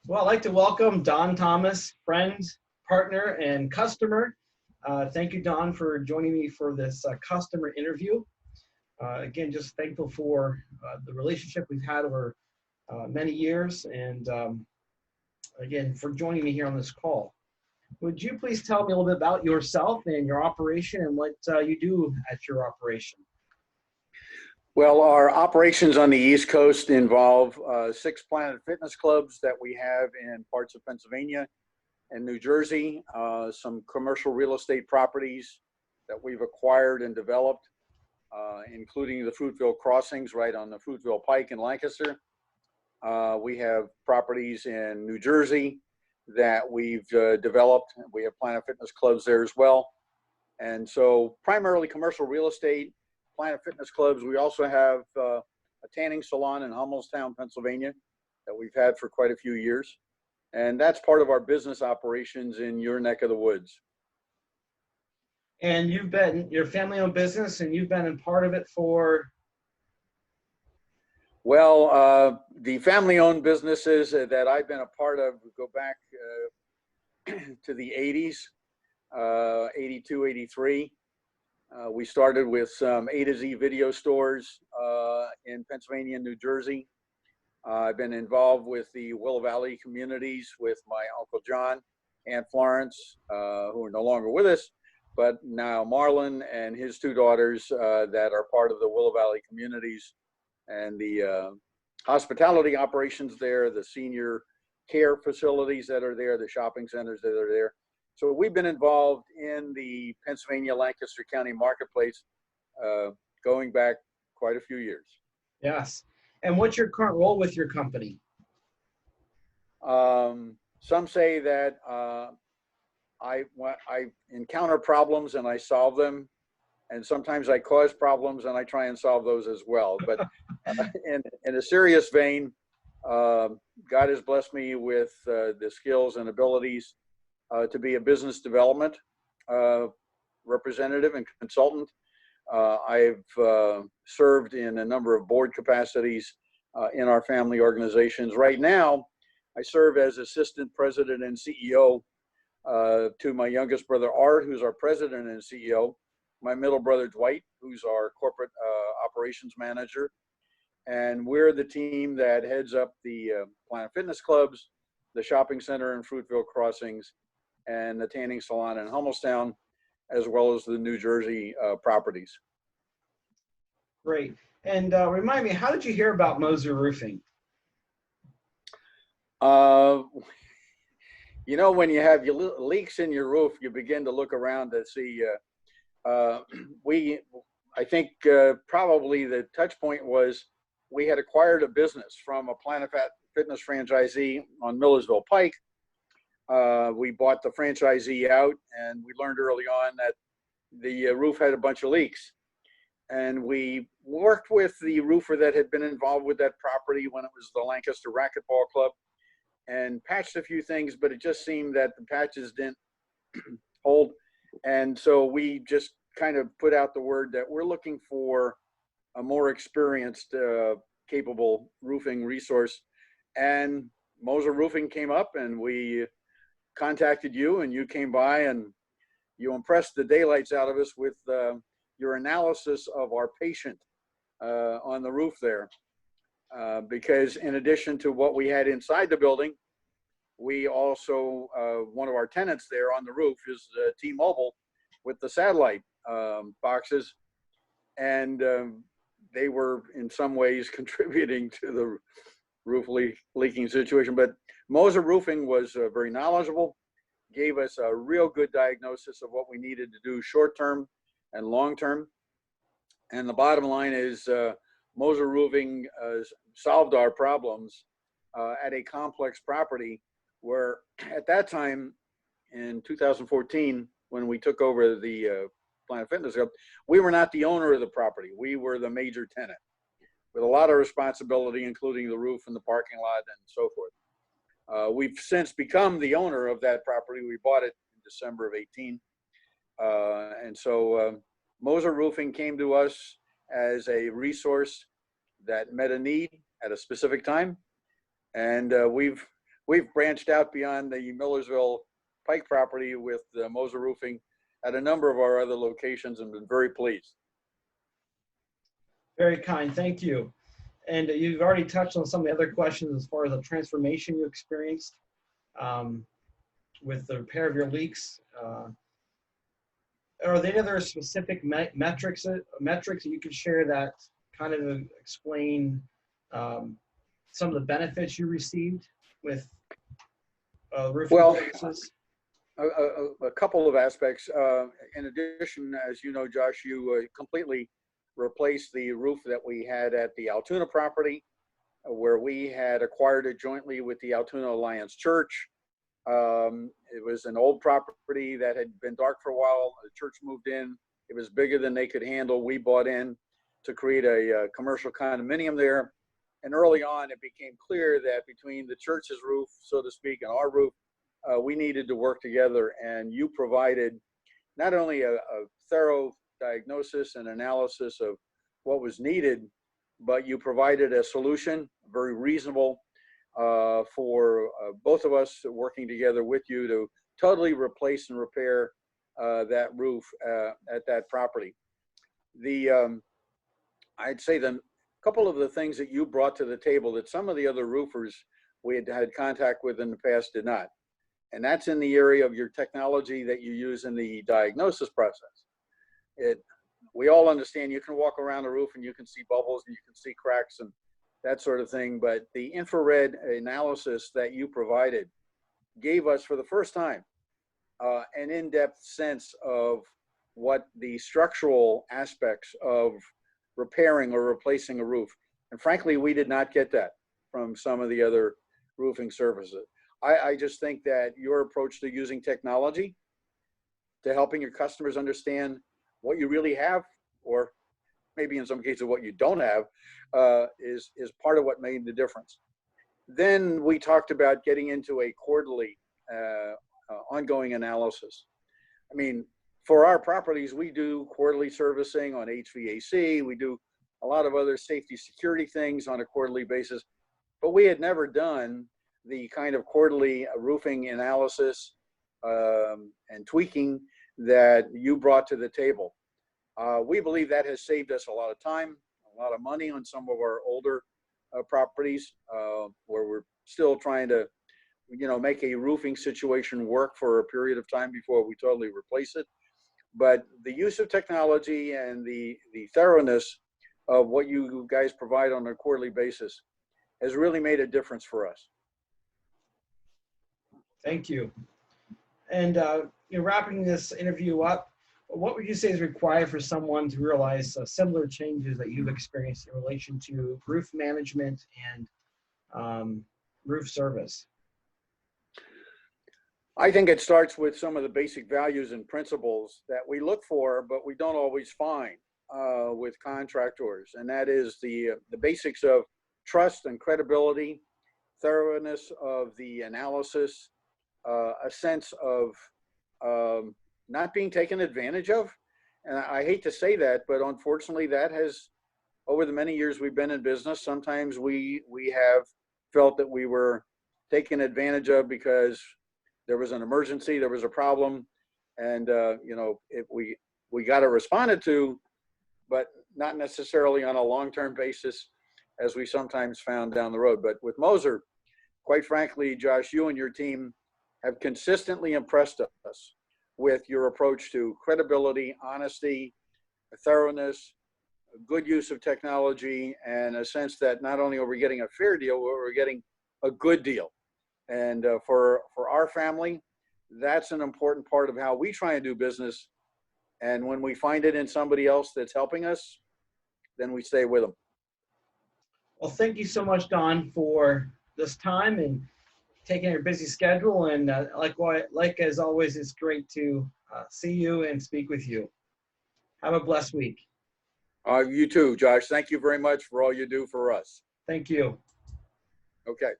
Well, I'd like to welcome Don Thomas, friend, partner, and customer. Thank you, Don, for joining me for this customer interview. Again, just thankful for the relationship we've had over many years, and again, for joining me here on this call. Would you please tell me a little bit about yourself and your operation and what you do at your operation? Well, our operations on the East Coast involve 6 Planet Fitness clubs that we have in parts of Pennsylvania and New Jersey, some commercial real estate properties that we've acquired and developed, including the Fruitville Crossings right on the Fruitville Pike in Lancaster. We have properties in New Jersey that we've developed. We have Planet Fitness clubs there as well. And so primarily commercial real estate, Planet Fitness clubs. We also have a tanning salon in Hummelstown, Pennsylvania that we've had for quite a few years. And that's part of our business operations in your neck of the woods. And you're a family-owned business, and you've been a part of it for? Well, the family-owned businesses that I've been a part of go back to the 80s, 82, 83. We started with some A to Z video stores in Pennsylvania and New Jersey. I've been involved with the Willow Valley communities with my Uncle John, Aunt Florence, who are no longer with us, but now Marlon and his 2 daughters that are part of the Willow Valley communities and the hospitality operations there, the senior care facilities that are there, the shopping centers that are there. So we've been involved in the Pennsylvania Lancaster County marketplace going back quite a few years. Yes. And what's your current role with your company? Some say that I encounter problems and I solve them. And sometimes I cause problems and I try and solve those as well. But in a serious vein, God has blessed me with the skills and abilities to be a business development representative and consultant. I've served in a number of board capacities in our family organizations. Right now, I serve as assistant president and CEO to my youngest brother, Art, who's our president and CEO, my middle brother, Dwight, who's our corporate operations manager. And we're the team that heads up the Planet Fitness clubs, the shopping center in Fruitville Crossings, and the tanning salon in Hummelstown, as well as the New Jersey properties. Great. And remind me, how did you hear about Moser Roofing? You know, when you have your leaks in your roof, you begin to look around to see. I think probably the touch point was we had acquired a business from a Planet Fitness franchisee on Millersville Pike. We bought the franchisee out, and we learned early on that the roof had a bunch of leaks. And we worked with the roofer that had been involved with that property when it was the Lancaster Racquetball Club and patched a few things, but it just seemed that the patches didn't hold. And so we just kind of put out the word that we're looking for a more experienced, capable roofing resource. And Moser Roofing came up, and we contacted you, and you came by, and you impressed the daylights out of us with your analysis of our patient on the roof there. Because in addition to what we had inside the building, we also, one of our tenants there on the roof is T-Mobile with the satellite boxes. And they were in some ways contributing to the roof leaking situation. But Moser Roofing was very knowledgeable, gave us a real good diagnosis of what we needed to do short-term and long-term. And the bottom line is Moser Roofing solved our problems at a complex property where at that time in 2014, when we took over the Planet Fitness Club, we were not the owner of the property. We were the major tenant with a lot of responsibility, including the roof and the parking lot and so forth. We've since become the owner of that property. We bought it in December of 18. And so Moser Roofing came to us as a resource that met a need at a specific time. And we've we've branched out beyond the Millersville Pike property with Moser Roofing at a number of our other locations and been very pleased. Very kind, thank you. And you've already touched on some of the other questions as far as the transformation you experienced with the repair of your leaks. Are there any other specific metrics that you could share that kind of explain some of the benefits you received with roofing services? A couple of aspects. In addition, as you know, Josh, you completely replaced the roof that we had at the Altoona property, where we had acquired it jointly with the Altoona Alliance Church. It was an old property that had been dark for a while. The church moved in. It was bigger than they could handle. We bought in to create a commercial condominium there. And early on, it became clear that between the church's roof, so to speak, and our roof, we needed to work together. And you provided not only a thorough diagnosis and analysis of what was needed, but you provided a solution, very reasonable, for both of us working together with you to totally replace and repair that roof at that property. I'd say a couple of the things that you brought to the table that some of the other roofers we had contact with in the past did not. And that's in the area of your technology that you use in the diagnosis process. We all understand you can walk around the roof and you can see bubbles and you can see cracks and that sort of thing, but the infrared analysis that you provided gave us for the first time an in-depth sense of what the structural aspects of repairing or replacing a roof. And frankly, we did not get that from some of the other roofing services. I just think that your approach to using technology to helping your customers understand what you really have, or maybe in some cases what you don't have, is part of what made the difference. Then we talked about getting into a quarterly ongoing analysis. I mean, for our properties, we do quarterly servicing on HVAC. We do a lot of other safety security things on a quarterly basis, but we had never done the kind of quarterly roofing analysis and tweaking that you brought to the table. We believe that has saved us a lot of time, a lot of money on some of our older properties where we're still trying to, make a roofing situation work for a period of time before we totally replace it. But the use of technology and the thoroughness of what you guys provide on a quarterly basis has really made a difference for us. Thank you. And wrapping this interview up, what would you say is required for someone to realize similar changes that you've experienced in relation to roof management and roof service? I think it starts with some of the basic values and principles that we look for, but we don't always find with contractors. And that is the basics of trust and credibility, thoroughness of the analysis, a sense of not being taken advantage of. And I hate to say that, but unfortunately that has, over the many years we've been in business, sometimes we have felt that we were taken advantage of because there was an emergency, there was a problem, and we got it responded to, but not necessarily on a long-term basis, as we sometimes found down the road. But with Moser, quite frankly, Josh, you and your team have consistently impressed us with your approach to credibility, honesty, thoroughness, good use of technology, and a sense that not only are we getting a fair deal, but we're getting a good deal. And for our family, that's an important part of how we try and do business. And when we find it in somebody else that's helping us, then we stay with them. Well, thank you so much, Don, for this time and taking your busy schedule. And like as always, it's great to see you and speak with you. Have a blessed week. You too, Josh. Thank you very much for all you do for us. Thank you. Okay.